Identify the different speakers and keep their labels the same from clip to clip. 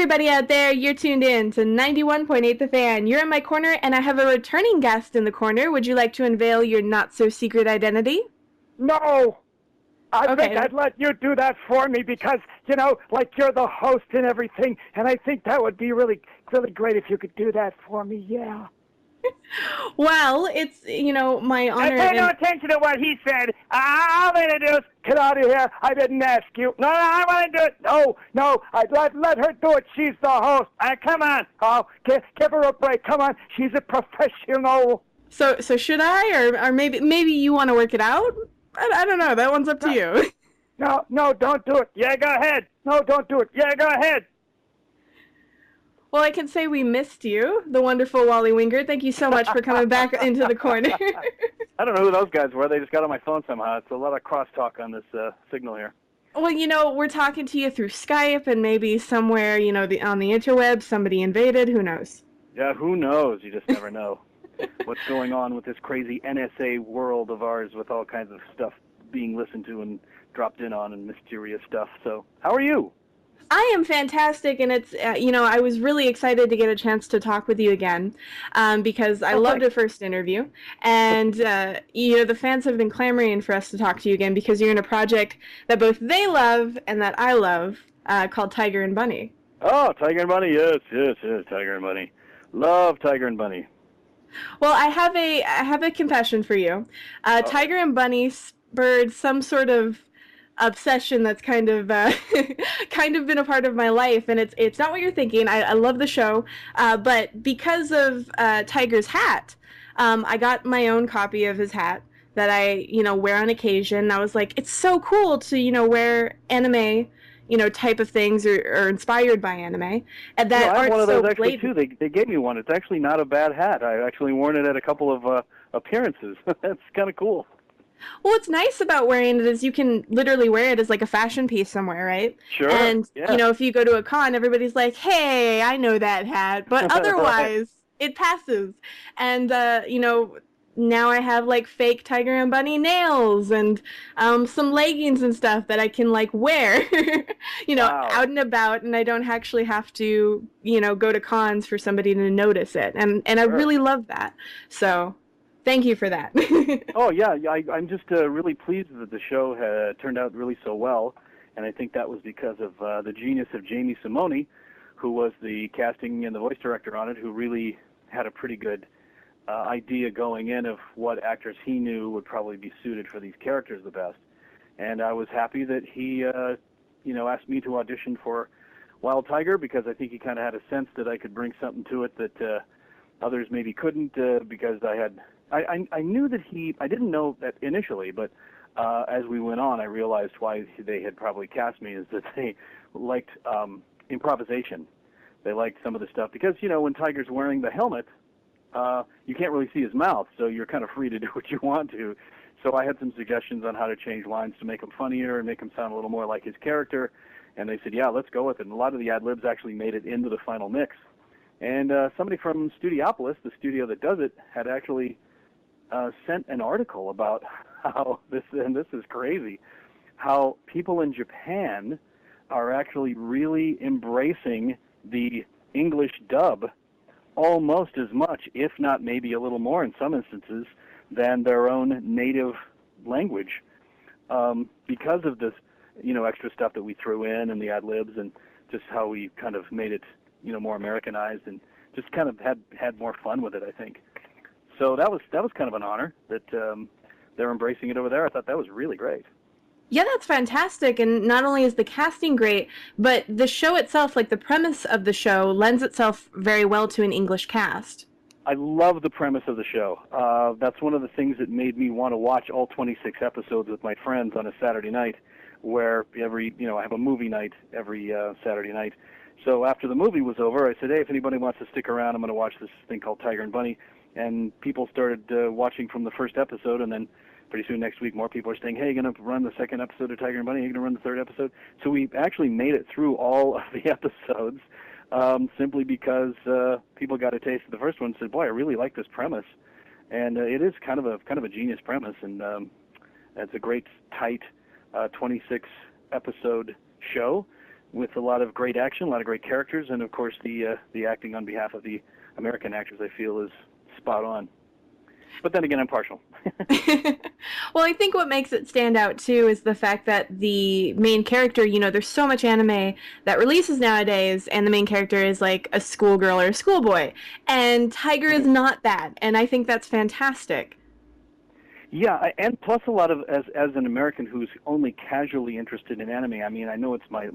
Speaker 1: everybody out there, you're tuned in to 91.8 The Fan. You're in my corner, and I have a returning guest in the corner. Would you like to unveil your not-so-secret identity?
Speaker 2: No! I think
Speaker 1: Okay.
Speaker 2: I'd let you do that for me because, like you're the host and everything, and I think that would be really, really great if you could do that for me, yeah.
Speaker 1: Well, it's, my honor.
Speaker 2: Pay no attention to what he said. All I'm going to do is get out of here. I didn't ask you. No, I want to do it. No, I'd let her do it. She's the host. Come on. Oh, give her a break. Come on. She's a professional.
Speaker 1: So should I, or maybe you want to work it out? I don't know. That one's up to you.
Speaker 2: No, don't do it. Yeah, go ahead. No, don't do it. Yeah, go ahead.
Speaker 1: Well, I can say we missed you, the wonderful Wally Wingert. Thank you so much for coming back into the corner.
Speaker 3: I don't know who those guys were. They just got on my phone somehow. It's a lot of crosstalk on this signal here.
Speaker 1: Well, we're talking to you through Skype, and maybe somewhere, on the interweb, somebody invaded. Who knows?
Speaker 3: Yeah, who knows? You just never know what's going on with this crazy NSA world of ours with all kinds of stuff being listened to and dropped in on and mysterious stuff. So, how are you?
Speaker 1: I am fantastic, and it's, I was really excited to get a chance to talk with you again, because I loved the first interview, and, the fans have been clamoring for us to talk to you again because you're in a project that both they love and that I love, called Tiger and Bunny.
Speaker 3: Oh, Tiger and Bunny, yes, Tiger and Bunny. Love Tiger and Bunny.
Speaker 1: Well, I have a confession for you. Tiger and Bunny spurred some sort of obsession that's kind of been a part of my life, and it's not what you're thinking. I love the show, but because of Tiger's hat, I got my own copy of his hat that I wear on occasion. I was like, it's so cool to wear anime type of things or inspired by anime, and that
Speaker 3: I have
Speaker 1: aren't
Speaker 3: one of
Speaker 1: so
Speaker 3: those actually
Speaker 1: blatant.
Speaker 3: too. They gave me one. It's actually not a bad hat. I've actually worn it at a couple of appearances. That's kind of cool.
Speaker 1: Well, what's nice about wearing it is you can literally wear it as like a fashion piece somewhere, right?
Speaker 3: Sure.
Speaker 1: And,
Speaker 3: yeah.
Speaker 1: if you go to a con, everybody's like, hey, I know that hat. But otherwise, it passes. And, now I have like fake Tiger and Bunny nails and some leggings and stuff that I can like wear,
Speaker 3: Wow.
Speaker 1: out and about, and I don't actually have to, go to cons for somebody to notice it. And I really love that. So thank you for that.
Speaker 3: Oh, yeah, I'm just really pleased that the show turned out really so well, and I think that was because of the genius of Jamie Simone, who was the casting and the voice director on it, who really had a pretty good idea going in of what actors he knew would probably be suited for these characters the best. And I was happy that he, asked me to audition for Wild Tiger, because I think he kind of had a sense that I could bring something to it that others maybe couldn't, because I knew that I didn't know that initially, but as we went on, I realized why they had probably cast me is that they liked improvisation. They liked some of the stuff, because, when Tiger's wearing the helmet, you can't really see his mouth, so you're kind of free to do what you want to. So I had some suggestions on how to change lines to make him funnier and make him sound a little more like his character, and they said, yeah, let's go with it. And a lot of the ad-libs actually made it into the final mix. And somebody from Studiopolis, the studio that does it, had actually sent an article about how this is crazy, how people in Japan are actually really embracing the English dub almost as much, if not maybe a little more in some instances, than their own native language, because of this, extra stuff that we threw in and the ad-libs and just how we kind of made it, more Americanized and just kind of had more fun with it, I think. So that was kind of an honor that they're embracing it over there. I thought that was really great.
Speaker 1: Yeah, that's fantastic. And not only is the casting great, but the show itself, like the premise of the show, lends itself very well to an English cast.
Speaker 3: I love the premise of the show. That's one of the things that made me want to watch all 26 episodes with my friends on a Saturday night, where I have a movie night every Saturday night. So after the movie was over, I said, hey, if anybody wants to stick around, I'm going to watch this thing called Tiger and Bunny. And people started watching from the first episode, and then pretty soon next week more people are saying, hey, you're going to run the second episode of Tiger and Bunny? You're going to run the third episode? So we actually made it through all of the episodes simply because people got a taste of the first one and said, boy, I really like this premise. And it is kind of a genius premise, and it's a great, tight 26-episode show with a lot of great action, a lot of great characters, and of course the acting on behalf of the American actors, I feel, is spot on. But then again, I'm partial.
Speaker 1: Well, I think what makes it stand out too is the fact that the main character, there's so much anime that releases nowadays, and the main character is like a schoolgirl or a schoolboy. And Tiger is not that, and I think that's fantastic.
Speaker 3: Yeah, and plus a lot of, as an American who's only casually interested in anime, I mean, I know it's my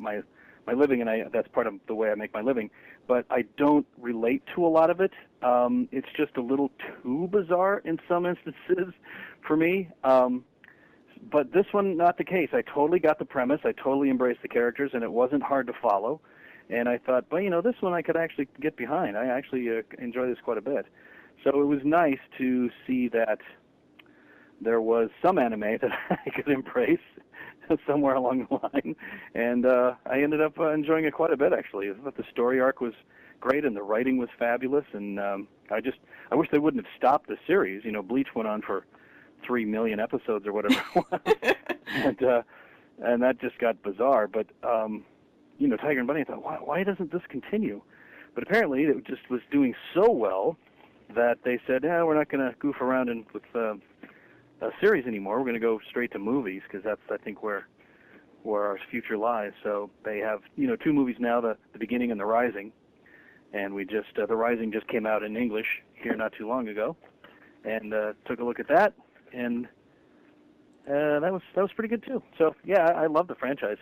Speaker 3: living, and that's part of the way I make my living, but I don't relate to a lot of it. It's just a little too bizarre in some instances for me. But this one, not the case. I totally got the premise. I totally embraced the characters, and it wasn't hard to follow. And I thought, well, this one I could actually get behind. I actually enjoy this quite a bit. So it was nice to see that there was some anime that I could embrace somewhere along the line, and I ended up enjoying it quite a bit, actually. I thought the story arc was great, and the writing was fabulous, and I wish they wouldn't have stopped the series. Bleach went on for 3 million episodes or whatever it was, and that just got bizarre. But Tiger and Bunny, I thought, why doesn't this continue? But apparently it just was doing so well that they said, we're not going to goof around with a series anymore. We're going to go straight to movies, because that's, I think, where our future lies. So they have 2 movies now, the Beginning and the Rising, and we just the Rising just came out in English here not too long ago, and took a look at that, and that was pretty good too. So yeah, I love the franchise.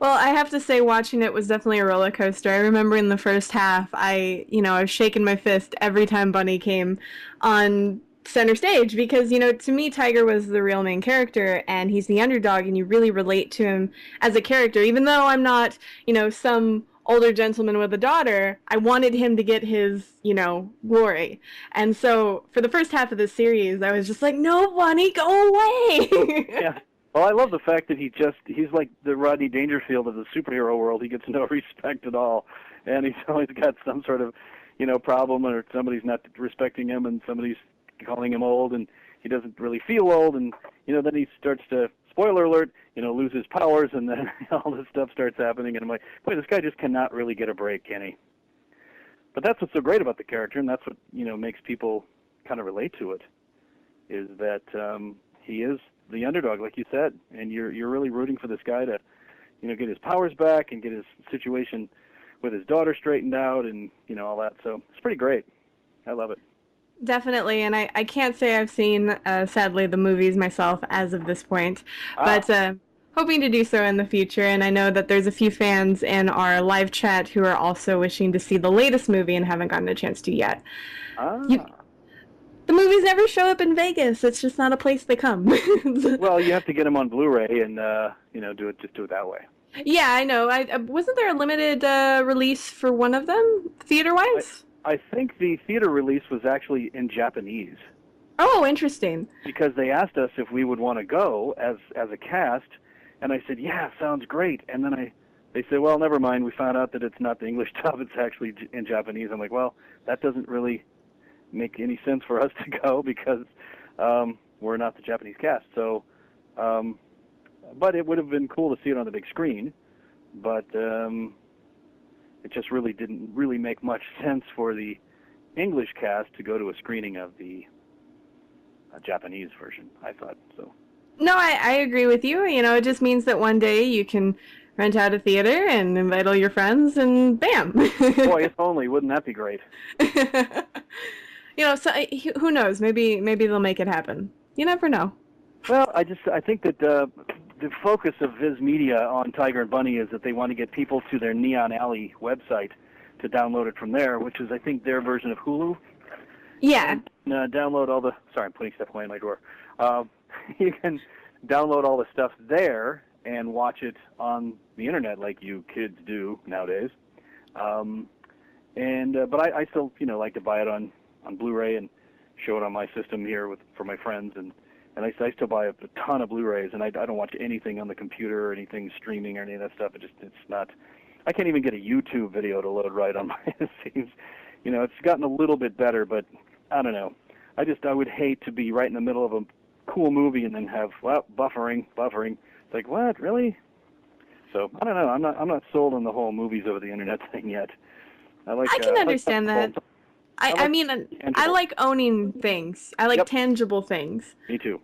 Speaker 1: Well, I have to say, watching it was definitely a roller coaster. I remember in the first half, I was shaking my fist every time Bunny came on center stage, because to me Tiger was the real main character, and he's the underdog, and you really relate to him as a character. Even though I'm not some older gentleman with a daughter, I wanted him to get his glory. And so for the first half of the series, I was just like, no, Bunny, go away.
Speaker 3: Yeah. Well, I love the fact that he's like the Rodney Dangerfield of the superhero world. He gets no respect at all, and he's always got some sort of problem, or somebody's not respecting him, and somebody's calling him old, and he doesn't really feel old, and then he starts to, spoiler alert, lose his powers, and then all this stuff starts happening, and I'm like, boy, this guy just cannot really get a break, can he? But that's what's so great about the character, and that's what makes people kind of relate to it, is that he is the underdog, like you said, and you're really rooting for this guy to get his powers back and get his situation with his daughter straightened out, and all that. So it's pretty great. I love it.
Speaker 1: Definitely, and I can't say I've seen, sadly, the movies myself as of this point, but hoping to do so in the future, and I know that there's a few fans in our live chat who are also wishing to see the latest movie and haven't gotten a chance to yet. The movies never show up in Vegas. It's just not a place they come.
Speaker 3: Well, you have to get them on Blu-ray and do it that way.
Speaker 1: Yeah, I know. Wasn't there a limited release for one of them, theater-wise?
Speaker 3: I think the theater release was actually in Japanese.
Speaker 1: Oh, interesting.
Speaker 3: Because they asked us if we would want to go as a cast, and I said, yeah, sounds great. And then they said, well, never mind. We found out that it's not the English dub. It's actually in Japanese. I'm like, well, that doesn't really make any sense for us to go, because we're not the Japanese cast. So, but it would have been cool to see it on the big screen. But it just really didn't really make much sense for the English cast to go to a screening of the Japanese version, I thought. So.
Speaker 1: No, I agree with you. It just means that one day you can rent out a theater and invite all your friends, and bam.
Speaker 3: Boy, if only. Wouldn't that be great?
Speaker 1: So who knows? Maybe they'll make it happen. You never know.
Speaker 3: Well, I think that the focus of Viz Media on Tiger and Bunny is that they want to get people to their Neon Alley website to download it from there, which is, I think, their version of Hulu.
Speaker 1: Yeah.
Speaker 3: And, download all the... Sorry, I'm putting stuff away in my drawer. You can download all the stuff there and watch it on the internet like you kids do nowadays. But I still, like to buy it on Blu-ray and show it on my system here for my friends, and I still buy a ton of Blu-rays, and I don't watch anything on the computer or anything streaming or any of that stuff. It's not. I can't even get a YouTube video to load right on my. It seems, it's gotten a little bit better, but I don't know. I would hate to be right in the middle of a cool movie and then have buffering. It's like, what, really? So I don't know. I'm not sold on the whole movies over the internet thing yet.
Speaker 1: I can understand that. I mean, I
Speaker 3: tangible.
Speaker 1: like owning things. I like
Speaker 3: Yep.
Speaker 1: tangible things.
Speaker 3: Me too.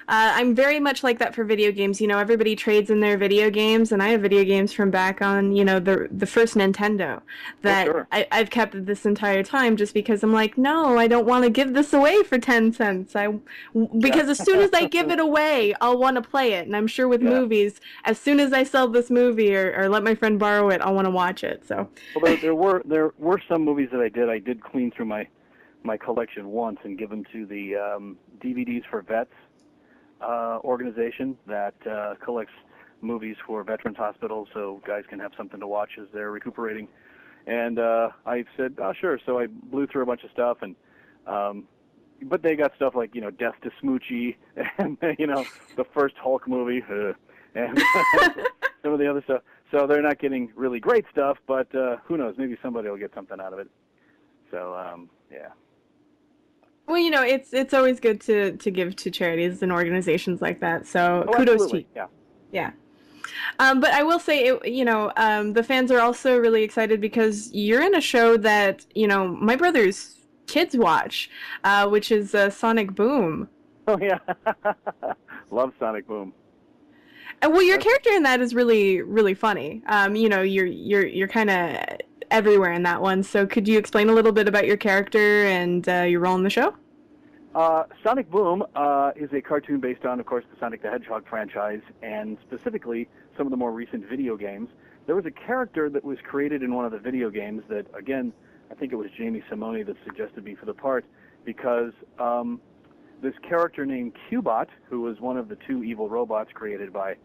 Speaker 1: I'm very much like that for video games. You know, everybody trades in their video games, and I have video games from back on, you know, the first Nintendo
Speaker 3: Oh,
Speaker 1: that
Speaker 3: sure.
Speaker 1: I've kept this entire time just because I'm like, no, I don't want to give this away for 10 cents.
Speaker 3: Yeah.
Speaker 1: Because as soon as I give it away, I'll want to play it. And I'm sure with
Speaker 3: Yeah.
Speaker 1: movies, as soon as I sell this movie or let my friend borrow it, I'll want to watch it. So.
Speaker 3: Well, there were some movies that I did clean through my collection once and give them to the DVDs for Vets organization that collects movies for veterans hospitals, so guys can have something to watch as they're recuperating. And I said, oh, sure. So I blew through a bunch of stuff, and but they got stuff like, you know, Death to Smoochie, and, you know, the first Hulk movie, and some of the other stuff. So they're not getting really great stuff, but who knows? Maybe somebody will get something out of it. So, yeah.
Speaker 1: Well, you know, it's always good to give to charities and organizations like that. So
Speaker 3: Oh,
Speaker 1: kudos to
Speaker 3: absolutely.
Speaker 1: you.
Speaker 3: Yeah.
Speaker 1: Yeah. But I will say, you know, the fans are also really excited because you're in a show that, you know, my brother's kids watch, which is Sonic Boom.
Speaker 3: Oh, yeah. Love Sonic Boom.
Speaker 1: And well, your character in that is really, really funny. You know, you're kind of everywhere in that one. So could you explain a little bit about your character and your role in the show?
Speaker 3: Sonic Boom is a cartoon based on, of course, the Sonic the Hedgehog franchise, and specifically some of the more recent video games. There was a character that was created in one of the video games that, again, I think it was Jamie Simone that suggested me for the part, because this character named Cubot, who was one of the two evil robots created by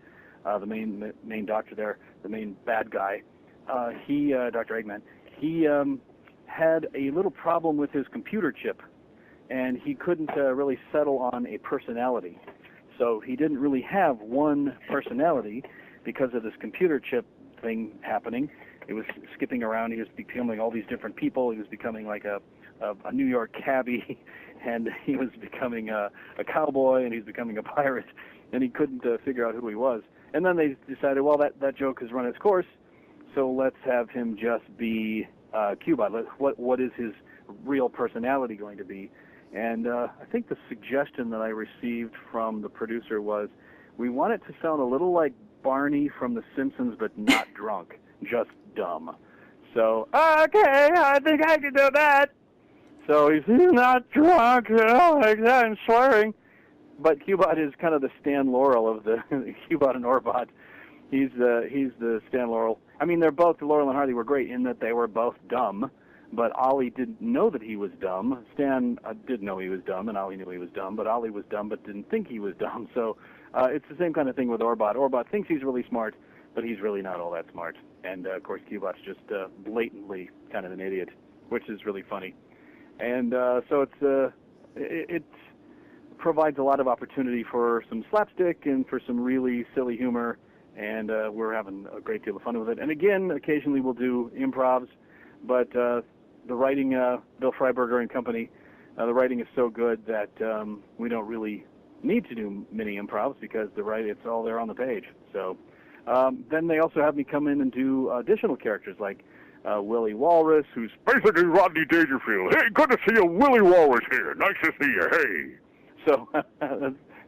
Speaker 3: the main doctor there, the main bad guy, Dr. Eggman, he had a little problem with his computer chip, and he couldn't really settle on a personality. So he didn't really have one personality because of this computer chip thing happening. It was skipping around. He was becoming all these different people. He was becoming like a New York cabbie, and he was becoming a cowboy, and he was becoming a pirate, and he couldn't figure out who he was. And then they decided, well, that joke has run its course, so let's have him just be Cubot. What is his real personality going to be? And I think the suggestion that I received from the producer was, we want it to sound a little like Barney from The Simpsons, but not drunk, just dumb. So, okay, I think I can do that. So he's not drunk, like that, and swearing. But Cubot is kind of the Stan Laurel of the Cubot and Orbot. He's the Stan Laurel. I mean, they're both, Laurel and Hardy were great in that they were both dumb, but Ollie didn't know that he was dumb. Stan did know he was dumb, and Ollie knew he was dumb, but Ollie was dumb but didn't think he was dumb. So it's the same kind of thing with Orbot. Orbot thinks he's really smart, but he's really not all that smart. And, of course, Cubot's just blatantly kind of an idiot, which is really funny. And so it provides a lot of opportunity for some slapstick and for some really silly humor, and we're having a great deal of fun with it. And again, occasionally we'll do improvs, but the writing, Bill Freiberger and company, the writing is so good that we don't really need to do many improvs because it's all there on the page. So then they also have me come in and do additional characters like Willie Walrus, who's basically Rodney Dangerfield. Hey, good to see you, Willie Walrus here. Nice to see you. Hey. So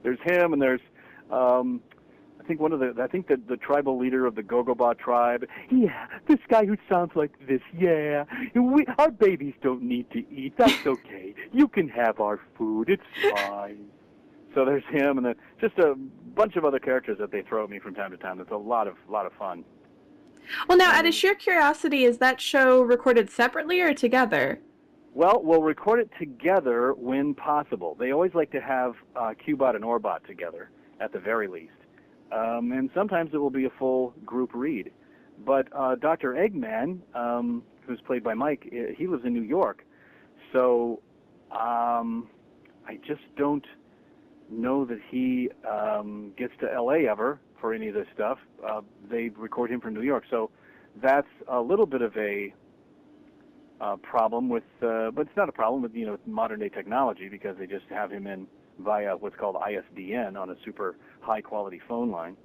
Speaker 3: there's him, and there's I think the tribal leader of the Gogobot tribe. Yeah, this guy who sounds like this. Yeah, our babies don't need to eat. That's okay. You can have our food. It's fine. So there's him, and then just a bunch of other characters that they throw at me from time to time. It's a lot of fun.
Speaker 1: Well, now, out of sheer curiosity, is that show recorded separately or together?
Speaker 3: Well, we'll record it together when possible. They always like to have Cubot and Orbot together, at the very least. And sometimes it will be a full group read. But Dr. Eggman, who's played by Mike, he lives in New York. So I just don't know that he gets to L.A. ever for any of this stuff. They record him from New York. So that's a little bit of a problem with, but it's not a problem with, modern day technology, because they just have him in via what's called ISDN on a super high quality phone line.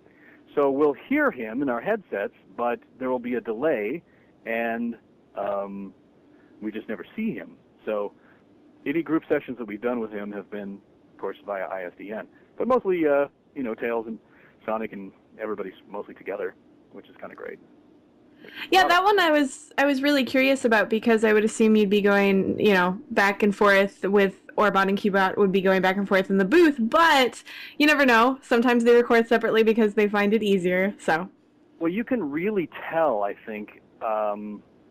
Speaker 3: So we'll hear him in our headsets, but there will be a delay, and we just never see him. So any group sessions that we've done with him have been, of course, via ISDN. But mostly, Tails and Sonic and everybody's mostly together, which is kind of great.
Speaker 1: Yeah, that one I was really curious about because I would assume you'd be going, back and forth with Orbot and Cubot would be going back and forth in the booth, but you never know. Sometimes they record separately because they find it easier. So.
Speaker 3: Well, you can really tell, I think,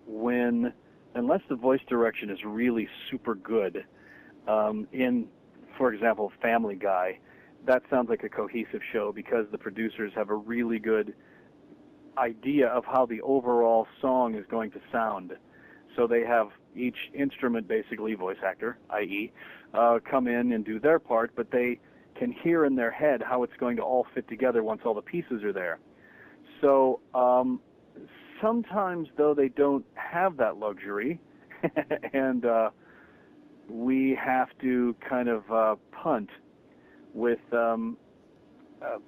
Speaker 3: when, unless the voice direction is really super good, in, for example, Family Guy, that sounds like a cohesive show because the producers have a really good idea of how the overall song is going to sound. So they have each instrument, basically voice actor, i.e., come in and do their part, but they can hear in their head how it's going to all fit together once all the pieces are there. So sometimes, though, they don't have that luxury, and we have to kind of punt with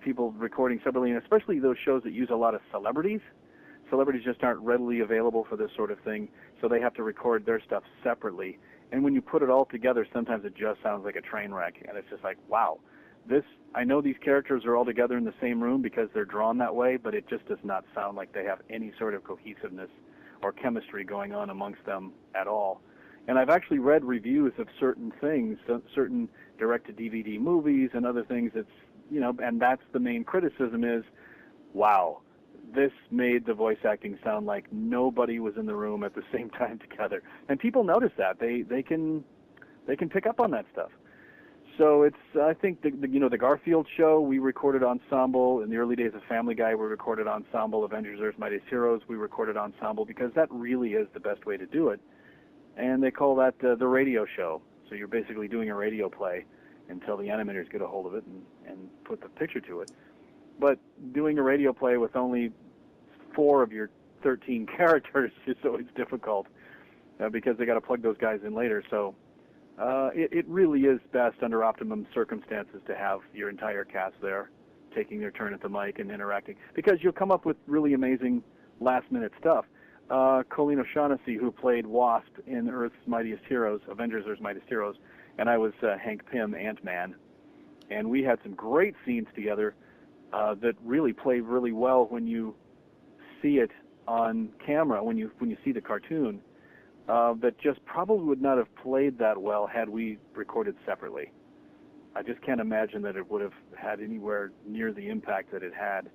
Speaker 3: people recording separately, and especially those shows that use a lot of celebrities. Celebrities just aren't readily available for this sort of thing, so they have to record their stuff separately. And when you put it all together, sometimes it just sounds like a train wreck, and it's just like, wow, I know these characters are all together in the same room because they're drawn that way, but it just does not sound like they have any sort of cohesiveness or chemistry going on amongst them at all. And I've actually read reviews of certain things, certain direct-to-DVD movies and other things that's, and that's the main criticism is, wow, this made the voice acting sound like nobody was in the room at the same time together. And people notice that. They can pick up on that stuff. So it's, I think, the Garfield show, we recorded ensemble. In the early days of Family Guy, we recorded ensemble. Avengers, Earth's Mightiest Heroes, we recorded ensemble because that really is the best way to do it. And they call that the radio show. So you're basically doing a radio play until the animators get a hold of it and put the picture to it. But doing a radio play with only 4 of your 13 characters is always difficult because they got to plug those guys in later. So it really is best under optimum circumstances to have your entire cast there taking their turn at the mic and interacting, because you'll come up with really amazing last-minute stuff. Colleen O'Shaughnessy, who played Wasp in Earth's Mightiest Heroes, Avengers Earth's Mightiest Heroes, and I was Hank Pym, Ant-Man. And we had some great scenes together that really play really well when you see it on camera, when you see the cartoon, that just probably would not have played that well had we recorded separately. I just can't imagine that it would have had anywhere near the impact that it had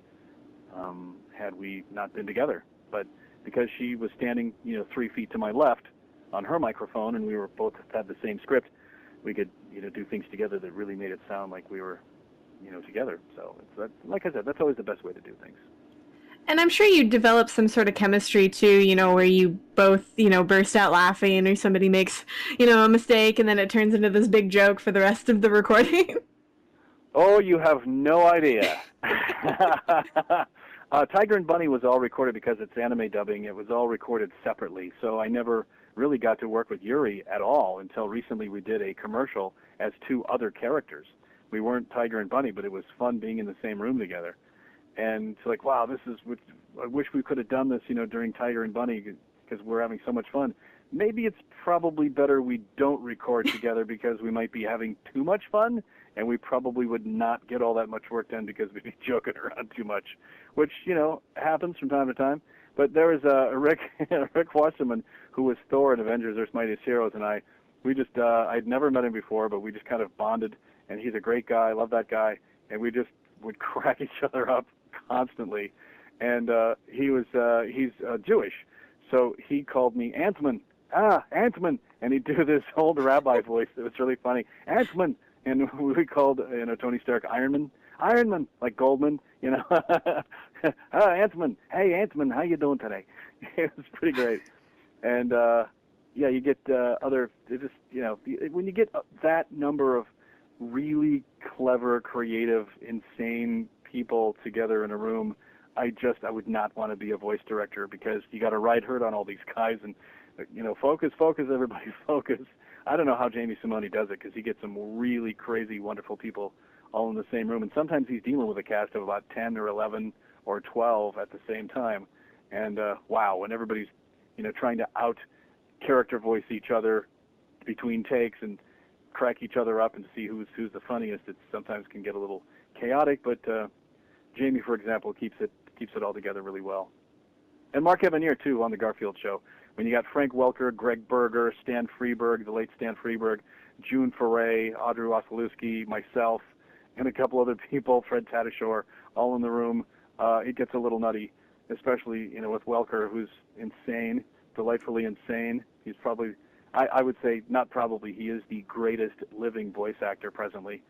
Speaker 3: had we not been together. But because she was standing, 3 feet to my left on her microphone, and we were both had the same script, we could, do things together that really made it sound like we were, together. So, like I said, that's always the best way to do things.
Speaker 1: And I'm sure you develop some sort of chemistry too, where you both, burst out laughing or somebody makes, a mistake and then it turns into this big joke for the rest of the recording.
Speaker 3: Oh, you have no idea. Tiger and Bunny was all recorded because it's anime dubbing. It was all recorded separately, so I never really got to work with Yuri at all until recently. We did a commercial as 2 other characters. We weren't Tiger and Bunny, but it was fun being in the same room together. And it's like, wow, I wish we could have done this, during Tiger and Bunny because we're having so much fun. Maybe it's probably better we don't record together because we might be having too much fun, and we probably would not get all that much work done because we'd be joking around too much, which, happens from time to time. But there was Rick Wasserman, who was Thor in Avengers Earth's Mightiest Heroes, and I'd never met him before, but we just kind of bonded, and he's a great guy. I love that guy, and we just would crack each other up constantly. And he's Jewish, so he called me Antman. Antman, and he'd do this old rabbi voice that was really funny. Antman, and we called Tony Stark Iron Man, like Goldman, Antman, hey Antman, how you doing today? It was pretty great. And you get when you get that number of really clever, creative, insane people together in a room, I would not want to be a voice director because you got to ride herd on all these guys and, focus, everybody focus. I don't know how Jamie Simone does it because he gets some really crazy, wonderful people all in the same room. And sometimes he's dealing with a cast of about 10 or 11 or 12 at the same time. And wow, when everybody's trying to out character voice each other between takes and crack each other up and see who's the funniest, it sometimes can get a little chaotic. But Jamie, for example, keeps it all together really well. And Mark Evanier too on the Garfield show. When you got Frank Welker, Greg Berger, Stan Freberg, the late Stan Freberg, June Foray, Audrey Wasilewski, myself, and a couple other people, Fred Tatasciore, all in the room, it gets a little nutty, especially with Welker, who's insane, delightfully insane. He's probably, I would say, not probably, he is the greatest living voice actor presently.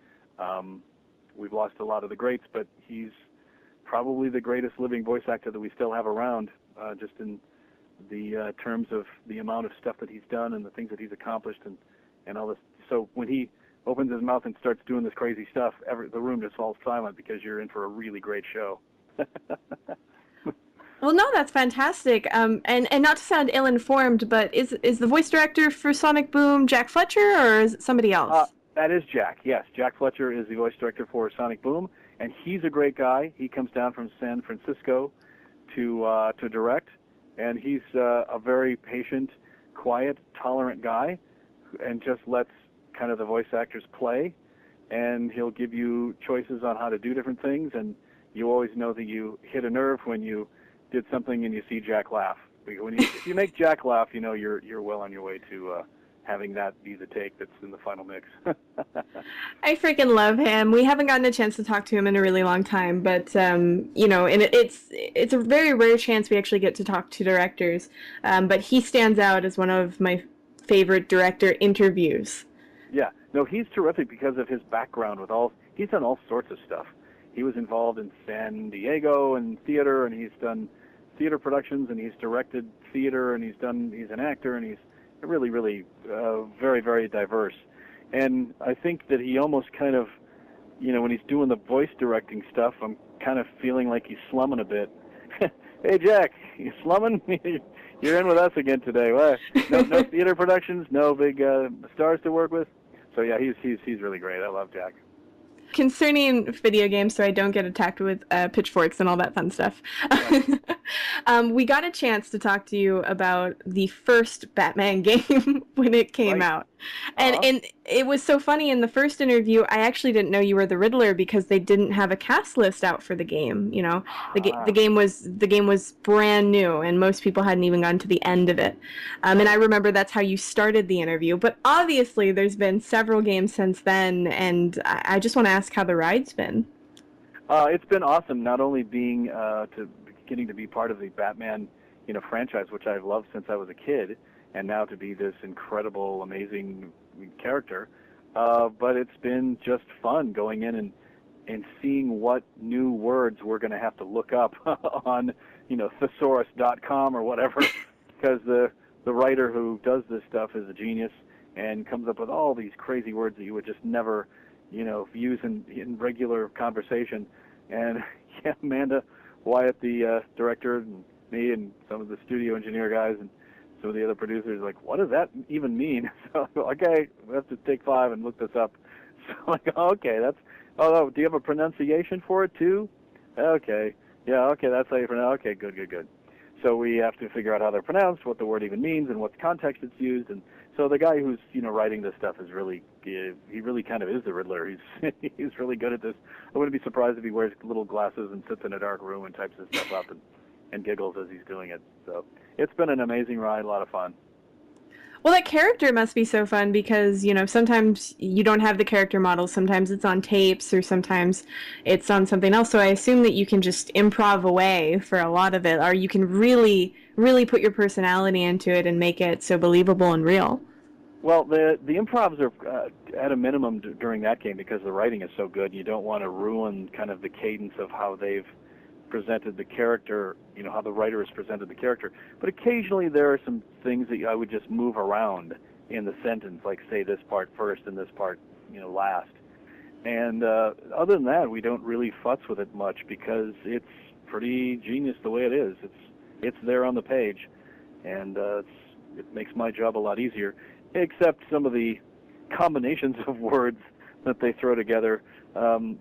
Speaker 3: We've lost a lot of the greats, but he's probably the greatest living voice actor that we still have around, just in the terms of the amount of stuff that he's done and the things that he's accomplished and all this. So when he opens his mouth and starts doing this crazy stuff, the room just falls silent because you're in for a really great show.
Speaker 1: Well, no, that's fantastic. And not to sound ill-informed, but is the voice director for Sonic Boom Jack Fletcher, or is it somebody else?
Speaker 3: That is Jack, yes. Jack Fletcher is the voice director for Sonic Boom, and he's a great guy. He comes down from San Francisco to direct, and he's a very patient, quiet, tolerant guy, and just lets kind of the voice actors play, and he'll give you choices on how to do different things, and you always know that you hit a nerve when you did something and you see Jack laugh. If you make Jack laugh, you're well on your way to having that be the take that's in the final mix.
Speaker 1: I freaking love him. We haven't gotten a chance to talk to him in a really long time, but and it's a very rare chance we actually get to talk to directors. But he stands out as one of my favorite director interviews.
Speaker 3: Yeah, no, he's terrific because of his background he's done all sorts of stuff. He was involved in San Diego and theater, and he's done theater productions, and he's directed theater, and he's an actor, and he's really, really very, very diverse. And I think that he almost kind of, when he's doing the voice directing stuff, I'm kind of feeling like he's slumming a bit. Hey, Jack, you slumming? You're in with us again today. What? No theater productions, no big stars to work with. So yeah, he's really great. I love Jack.
Speaker 1: Concerning video games, so I don't get attacked with pitchforks and all that fun stuff. We got a chance to talk to you about the first Batman game when it came out. And it was so funny, in the first interview, I actually didn't know you were the Riddler because they didn't have a cast list out for the game. The game was brand new, and most people hadn't even gotten to the end of it. And I remember that's how you started the interview. But obviously, there's been several games since then, and I just want to ask how the ride's been.
Speaker 3: It's been awesome, not only beginning to be part of the Batman, franchise, which I've loved since I was a kid, and now to be this incredible, amazing character. But it's been just fun going in and seeing what new words we're going to have to look up on, thesaurus.com or whatever, because the writer who does this stuff is a genius and comes up with all these crazy words that you would just never, use in regular conversation. And yeah, Amanda Wyatt, the director, and me, and some of the studio engineer guys, and some of the other producers, like, what does that even mean? So, okay, we have to take 5 and look this up. So, like, okay, do you have a pronunciation for it too? Okay, yeah, okay, that's how you pronounce. Okay, good. So we have to figure out how they're pronounced, what the word even means, and what context it's used. And so the guy who's writing this stuff is really, he really kind of is the Riddler. He's really good at this. I wouldn't be surprised if he wears little glasses and sits in a dark room and types this stuff up and giggles as he's doing it. So it's been an amazing ride, a lot of fun.
Speaker 1: Well, that character must be so fun because, sometimes you don't have the character model. Sometimes it's on tapes or sometimes it's on something else. So I assume that you can just improv away for a lot of it, or you can really, really put your personality into it and make it so believable and real.
Speaker 3: Well, the improvs are at a minimum during that game because the writing is so good. You don't want to ruin kind of the cadence of how they've presented the character, how the writer has presented the character. But occasionally there are some things that I would just move around in the sentence, like say this part first and this part, last. And other than that, we don't really futz with it much because it's pretty genius the way it is. It's there on the page, and it makes my job a lot easier, except some of the combinations of words that they throw together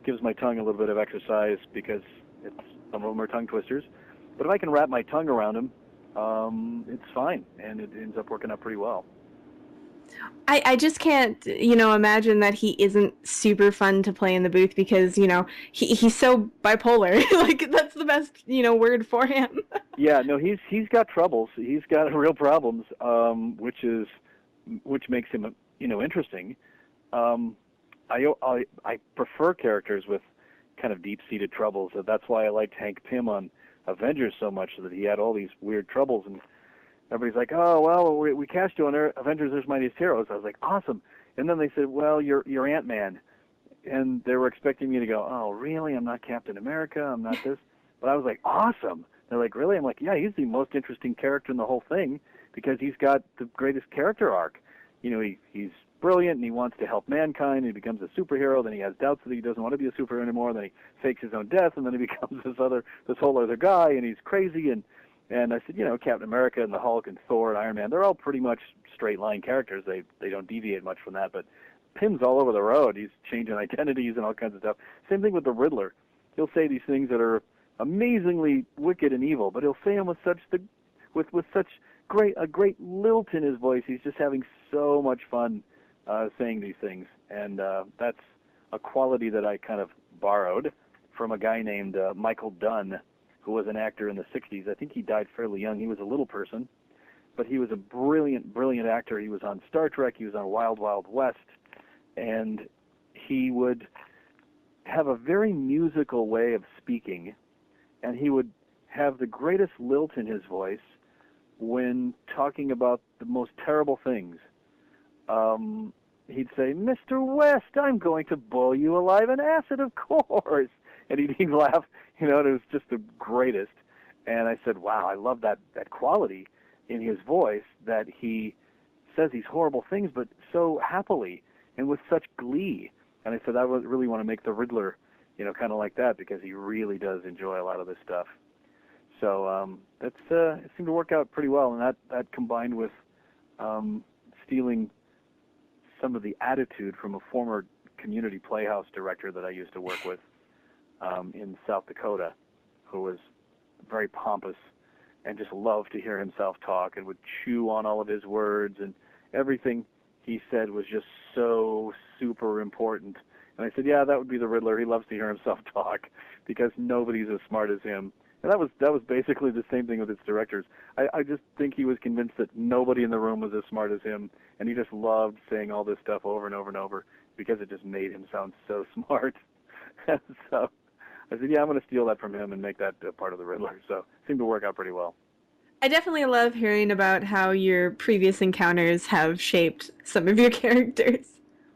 Speaker 3: gives my tongue a little bit of exercise because some of them are tongue twisters. But if I can wrap my tongue around him, it's fine, and it ends up working out pretty well.
Speaker 1: I just can't, imagine that he isn't super fun to play in the booth because, he's so bipolar. Like, that's the best, word for him.
Speaker 3: Yeah, no, he's got troubles. He's got real problems, which makes him, interesting. I prefer characters with kind of deep-seated troubles. So that's why I liked Hank Pym on Avengers so much, so that he had all these weird troubles, and everybody's like, oh, well, we cast you on Avengers: Earth's Mightiest Heroes. I was like, awesome. And then they said, well, you're Ant-Man. And they were expecting me to go, oh, really? I'm not Captain America? I'm not this? But I was like, awesome. They're like, really? I'm like, yeah, he's the most interesting character in the whole thing because he's got the greatest character arc. He's brilliant, and he wants to help mankind, and he becomes a superhero. Then he has doubts that he doesn't want to be a superhero anymore. Then he fakes his own death, and then he becomes this whole other guy, and he's crazy. And I said, Captain America and the Hulk and Thor and Iron Man, they're all pretty much straight-line characters. They don't deviate much from that. But Pym's all over the road. He's changing identities and all kinds of stuff. Same thing with the Riddler. He'll say these things that are amazingly wicked and evil, but he'll say them with such a great lilt in his voice. He's just having so much fun saying these things. And that's a quality that I kind of borrowed from a guy named Michael Dunn, who was an actor in the 60s. I think he died fairly young. He was a little person, but he was a brilliant, brilliant actor. He was on Star Trek. He was on Wild Wild West, and he would have a very musical way of speaking, and he would have the greatest lilt in his voice when talking about the most terrible things. He'd say, Mr. West, I'm going to boil you alive in acid, of course. And he'd laugh, and it was just the greatest. And I said, wow, I love that quality in his voice, that he says these horrible things, but so happily and with such glee. And I said, I would really want to make the Riddler, kind of like that, because he really does enjoy a lot of this stuff. So it seemed to work out pretty well, and that combined with stealing some of the attitude from a former community playhouse director that I used to work with in South Dakota, who was very pompous and just loved to hear himself talk and would chew on all of his words, and everything he said was just so super important. And I said, yeah, that would be the Riddler. He loves to hear himself talk because nobody's as smart as him. And that was basically the same thing with its directors. I just think he was convinced that nobody in the room was as smart as him, and he just loved saying all this stuff over and over and over because it just made him sound so smart. So I said, yeah, I'm going to steal that from him and make that part of the Riddler. So it seemed to work out pretty well.
Speaker 1: I definitely love hearing about how your previous encounters have shaped some of your characters.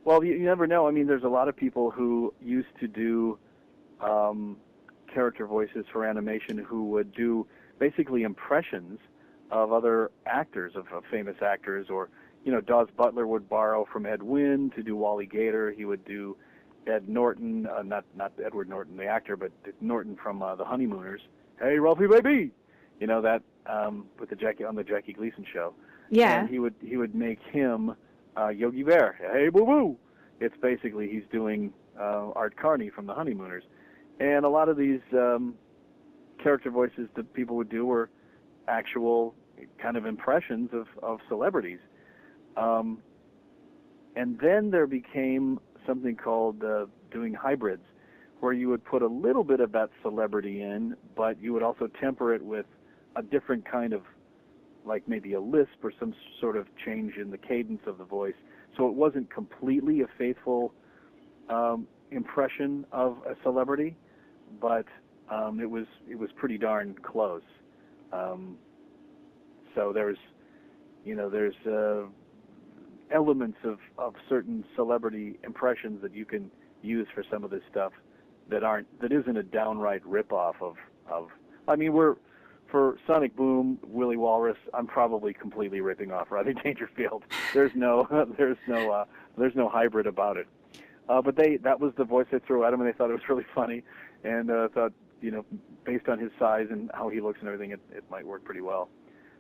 Speaker 3: Well, you never know. I mean, there's a lot of people who used to do character voices for animation who would do basically impressions of other actors, of famous actors, or, Dawes Butler would borrow from Ed Wynn to do Wally Gator. He would do Ed Norton, not Edward Norton, the actor, but Norton from The Honeymooners. Hey, Ralphie, baby! That with the Jackie Gleason show.
Speaker 1: Yeah.
Speaker 3: And he would make him Yogi Bear. Hey, boo boo! It's basically he's doing Art Carney from The Honeymooners. And a lot of these character voices that people would do were actual kind of impressions of celebrities. And then there became something called doing hybrids, where you would put a little bit of that celebrity in, but you would also temper it with a different kind of, like maybe a lisp or some sort of change in the cadence of the voice. So it wasn't completely a faithful impression of a celebrity, but it was pretty darn close. So there's elements of certain celebrity impressions that you can use for some of this stuff that isn't a downright ripoff of. I mean, for Sonic Boom, Willie Walrus, I'm probably completely ripping off Rodney Dangerfield. There's no hybrid about it. But that was the voice they threw at him, and they thought it was really funny, and thought, based on his size and how he looks and everything, it might work pretty well.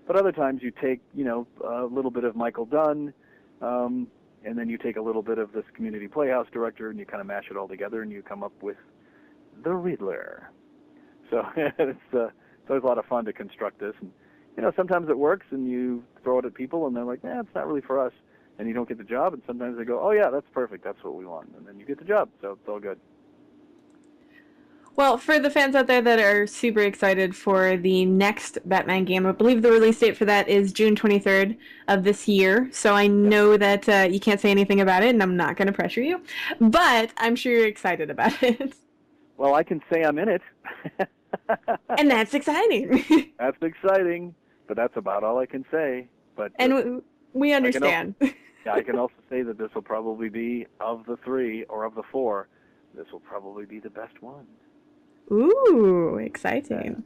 Speaker 3: But other times you take, a little bit of Michael Dunn, and then you take a little bit of this community playhouse director and you kind of mash it all together and you come up with the Riddler. So it's always a lot of fun to construct this. And, sometimes it works and you throw it at people and they're like, it's not really for us. And you don't get the job. And sometimes they go, oh, yeah, that's perfect. That's what we want. And then you get the job. So it's all good.
Speaker 1: Well, for the fans out there that are super excited for the next Batman game, I believe the release date for that is June 23rd of this year. So I know that you can't say anything about it, and I'm not going to pressure you. But I'm sure you're excited about it.
Speaker 3: Well, I can say I'm in it.
Speaker 1: And that's exciting.
Speaker 3: That's exciting, but that's about all I can say. But
Speaker 1: and we understand.
Speaker 3: I can also say that this will probably be, of the 3 or of the 4, this will probably be the best one.
Speaker 1: Ooh, exciting.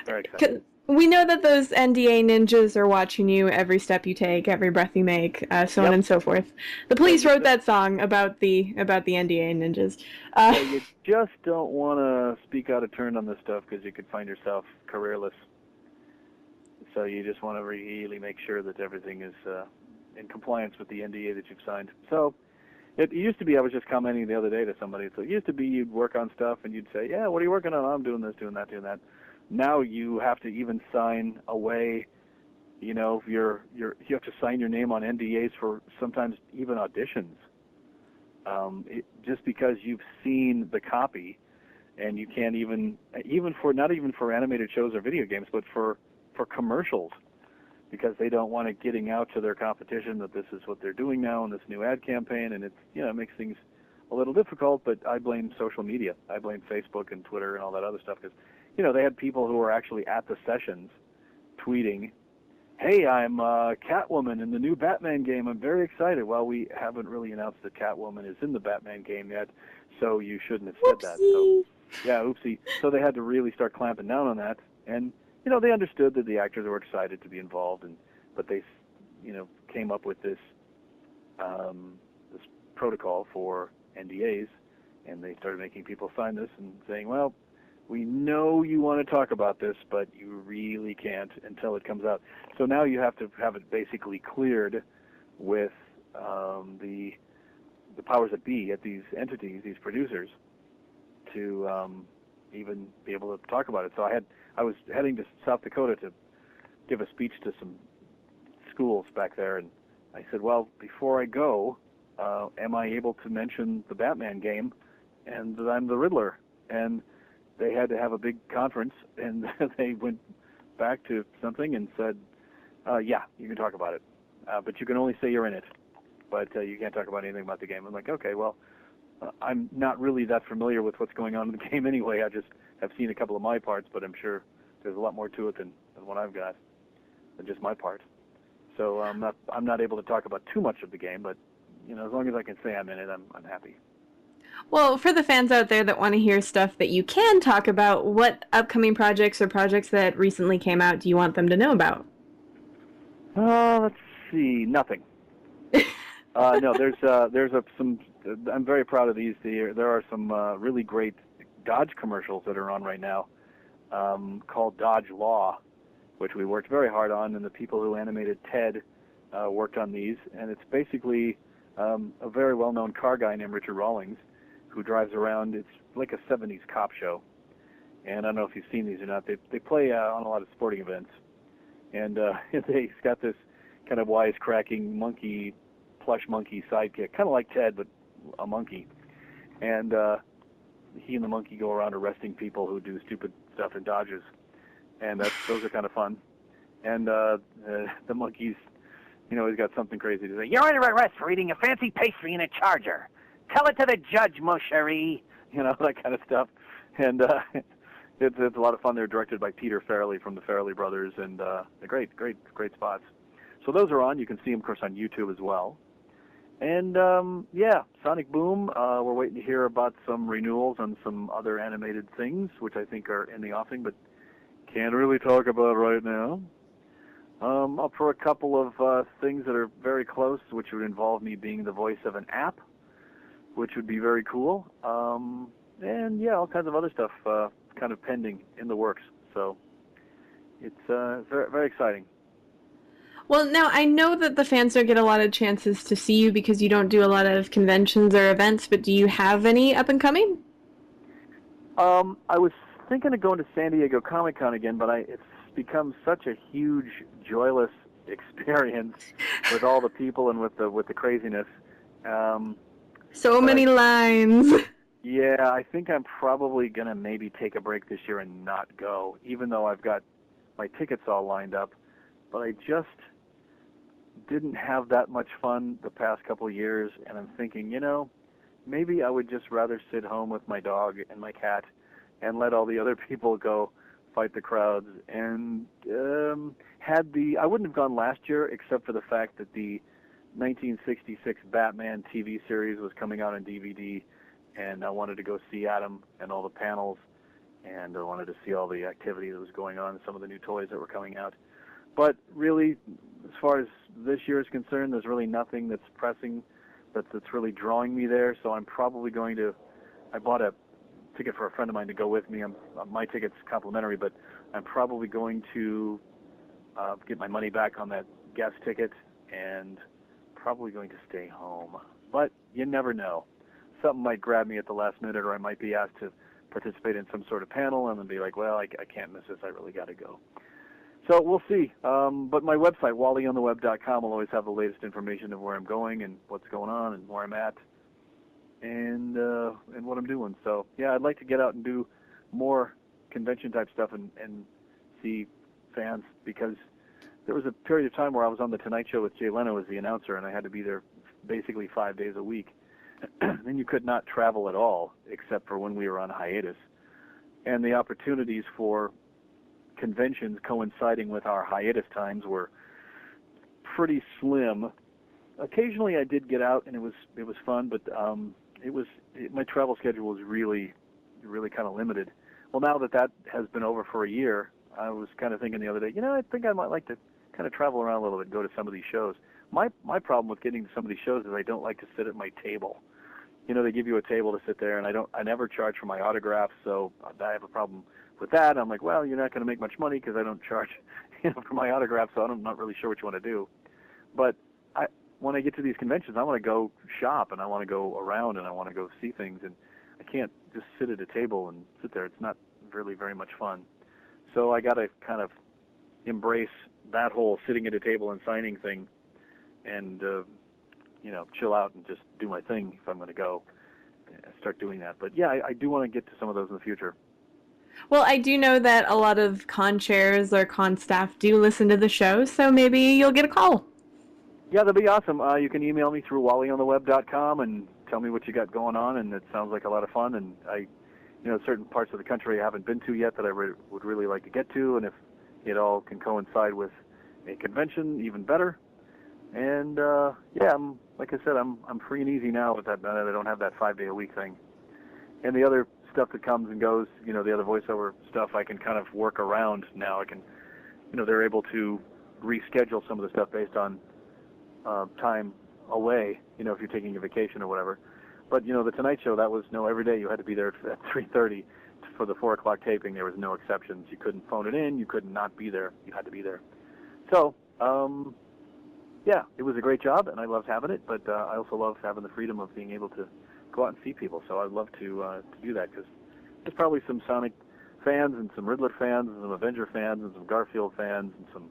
Speaker 3: Very exciting.
Speaker 1: We know that those NDA ninjas are watching you every step you take, every breath you make, so on and so forth. The Police wrote that song about the NDA ninjas.
Speaker 3: You just don't want to speak out of turn on this stuff because you could find yourself careerless. So you just want to really make sure that everything is in compliance with the NDA that you've signed. So it used to be, I was just commenting the other day to somebody, so it used to be you'd work on stuff and you'd say, yeah, what are you working on? I'm doing this, doing that, doing that. Now you have to even sign away, you have to sign your name on NDAs for sometimes even auditions. Just because you've seen the copy, and you can't not even for animated shows or video games, but for commercials, because they don't want it getting out to their competition that this is what they're doing now in this new ad campaign, and it makes things a little difficult. But I blame social media. I blame Facebook and Twitter and all that other stuff, because they had people who were actually at the sessions tweeting, hey, I'm Catwoman in the new Batman game. I'm very excited. Well, we haven't really announced that Catwoman is in the Batman game yet, so you shouldn't have said that. So, yeah, oopsie. So they had to really start clamping down on that. And, they understood that the actors were excited to be involved, but they, came up with this this protocol for NDAs, and they started making people sign this and saying, well, we know you want to talk about this, but you really can't until it comes out. So now you have to have it basically cleared with the powers that be at these entities, these producers, to even be able to talk about it. So I was heading to South Dakota to give a speech to some schools back there, and I said, well, before I go, am I able to mention the Batman game and that I'm the Riddler? And they had to have a big conference, and they went back to something and said, yeah, you can talk about it, but you can only say you're in it, but you can't talk about anything about the game. I'm like, okay, well, I'm not really that familiar with what's going on in the game anyway. I just have seen a couple of my parts, but I'm sure there's a lot more to it than what I've got, than just my part. So I'm not able to talk about too much of the game, but as long as I can say I'm in it, I'm happy.
Speaker 1: Well, for the fans out there that want to hear stuff that you can talk about, what upcoming projects or projects that recently came out do you want them to know about?
Speaker 3: Let's see, nothing. No, there's some. I'm very proud of these. There are some really great Dodge commercials that are on right now, called Dodge Law, which we worked very hard on, and the people who animated Ted worked on these. And it's basically a very well-known car guy named Richard Rawlings, who drives around. It's like a 70s cop show, and I don't know if you've seen these or not. They play on a lot of sporting events, and he's got this kind of wisecracking plush monkey sidekick, kind of like Ted, but a monkey. And he and the monkey go around arresting people who do stupid stuff in Dodges, and those are kind of fun. And the monkey's, he's got something crazy to say.
Speaker 2: You're under arrest for eating a fancy pastry in a Charger. Tell it to the judge, mon chéri.
Speaker 3: That kind of stuff. And it's a lot of fun. They're directed by Peter Farrelly from the Farrelly Brothers, and they're great spots. So those are on. You can see them, of course, on YouTube as well. And, Sonic Boom, we're waiting to hear about some renewals on some other animated things, which I think are in the offing, but can't really talk about right now. Up for a couple of things that are very close, which would involve me being the voice of an app, which would be very cool. And, all kinds of other stuff kind of pending in the works. So it's very, very exciting.
Speaker 1: Well, now I know that the fans don't get a lot of chances to see you because you don't do a lot of conventions or events, but do you have any up and coming?
Speaker 3: I was thinking of going to San Diego Comic-Con again, but it's become such a huge, joyless experience with all the people and with the craziness. Um,
Speaker 1: So
Speaker 3: but
Speaker 1: many lines.
Speaker 3: yeah, I think I'm probably gonna maybe take a break this year and not go, even though I've got my tickets all lined up. But I just didn't have that much fun the past couple of years, and I'm thinking, maybe I would just rather sit home with my dog and my cat and let all the other people go fight the crowds. And I wouldn't have gone last year except for the fact that the 1966 Batman TV series was coming out on DVD, and I wanted to go see Adam and all the panels, and I wanted to see all the activity that was going on, some of the new toys that were coming out. But really, as far as this year is concerned, there's really nothing that's pressing that's really drawing me there. So I'm probably going to. I bought a ticket for a friend of mine to go with me. My ticket's complimentary, but I'm probably going to get my money back on that guest ticket and probably going to stay home. But you never know. Something might grab me at the last minute, or I might be asked to participate in some sort of panel and then be like, well, I can't miss this. I really got to go. So we'll see. But my website, wallyontheweb.com, will always have the latest information of where I'm going and what's going on and where I'm at and what I'm doing. So, yeah, I'd like to get out and do more convention-type stuff and see fans, because there was a period of time where I was on The Tonight Show with Jay Leno as the announcer, and I had to be there basically 5 days a week. Then you could not travel at all except for when we were on hiatus. And the opportunities for conventions coinciding with our hiatus times were pretty slim. Occasionally I did get out and it was fun, but my travel schedule was really kind of limited. Well, now that has been over for a year, I was kind of thinking the other day, I think I might like to kind of travel around a little bit and go to some of these shows. My problem with getting to some of these shows is I don't like to sit at my table. They give you a table to sit there, and I never charge for my autographs, so I have a problem with that. I'm like, well, you're not going to make much money because I don't charge, for my autograph, so I'm not really sure what you want to do. But when I get to these conventions, I want to go shop, and I want to go around, and I want to go see things, and I can't just sit at a table and sit there. It's not really very much fun. So I got to kind of embrace that whole sitting at a table and signing thing, and chill out and just do my thing if I'm going to go start doing that. But yeah, I do want to get to some of those in the future.
Speaker 1: Well, I do know that a lot of con chairs or con staff do listen to the show, so maybe you'll get a call.
Speaker 3: Yeah, that'd be awesome. You can email me through wallyontheweb.com and tell me what you got going on, and it sounds like a lot of fun. And certain parts of the country I haven't been to yet that I would really like to get to, and if it all can coincide with a convention, even better. And yeah, like I said, I'm free and easy now with that. I don't have that 5-day-a-week thing. And the other stuff that comes and goes, the other voiceover stuff, I can kind of work around now. I can, they're able to reschedule some of the stuff based on time away, if you're taking a vacation or whatever. But, the Tonight Show, that was every day you had to be there at 3:30 for the 4 o'clock taping. There was no exceptions. You couldn't phone it in. You could not be there. You had to be there. So, yeah, it was a great job, and I loved having it, but I also love having the freedom of being able to go out and see people. So I'd love to do that, because there's probably some Sonic fans and some Riddler fans and some Avenger fans and some Garfield fans and some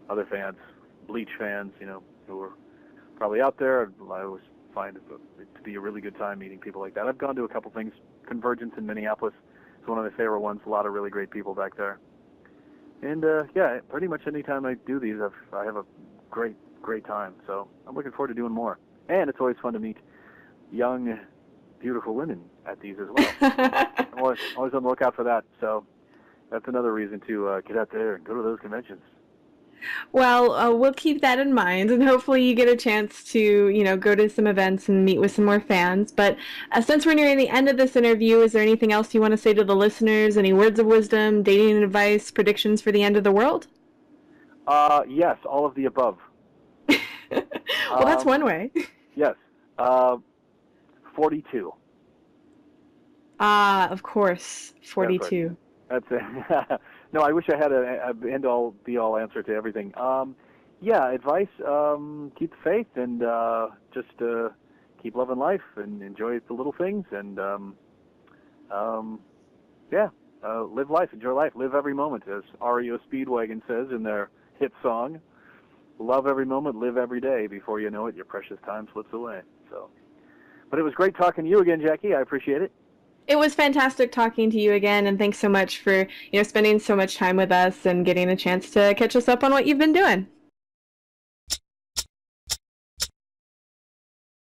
Speaker 3: other fans, Bleach fans, who are probably out there. I always find it to be a really good time meeting people like that. I've gone to a couple things. Convergence in Minneapolis is one of my favorite ones. A lot of really great people back there. And, yeah, pretty much any time I do these, I have a great time. So I'm looking forward to doing more. And it's always fun to meet young, beautiful women at these as well. I'm always on the lookout for that. So that's another reason to get out there and go to those conventions.
Speaker 1: Well, we'll keep that in mind, and hopefully you get a chance to, go to some events and meet with some more fans. But since we're nearing the end of this interview, is there anything else you want to say to the listeners? Any words of wisdom, dating advice, predictions for the end of the world?
Speaker 3: Yes, all of the above.
Speaker 1: Well, that's one way.
Speaker 3: Yes. 42.
Speaker 1: Ah, of course, 42.
Speaker 3: That's it. No, I wish I had a end-all, be-all answer to everything. Yeah, advice, keep the faith and just keep loving life and enjoy the little things and, live life, enjoy life, live every moment, as REO Speedwagon says in their hit song. Love every moment, live every day. Before you know it, your precious time slips away. So, but it was great talking to you again, Jackie. I appreciate it.
Speaker 1: It was fantastic talking to you again, and thanks so much for spending so much time with us and getting a chance to catch us up on what you've been doing.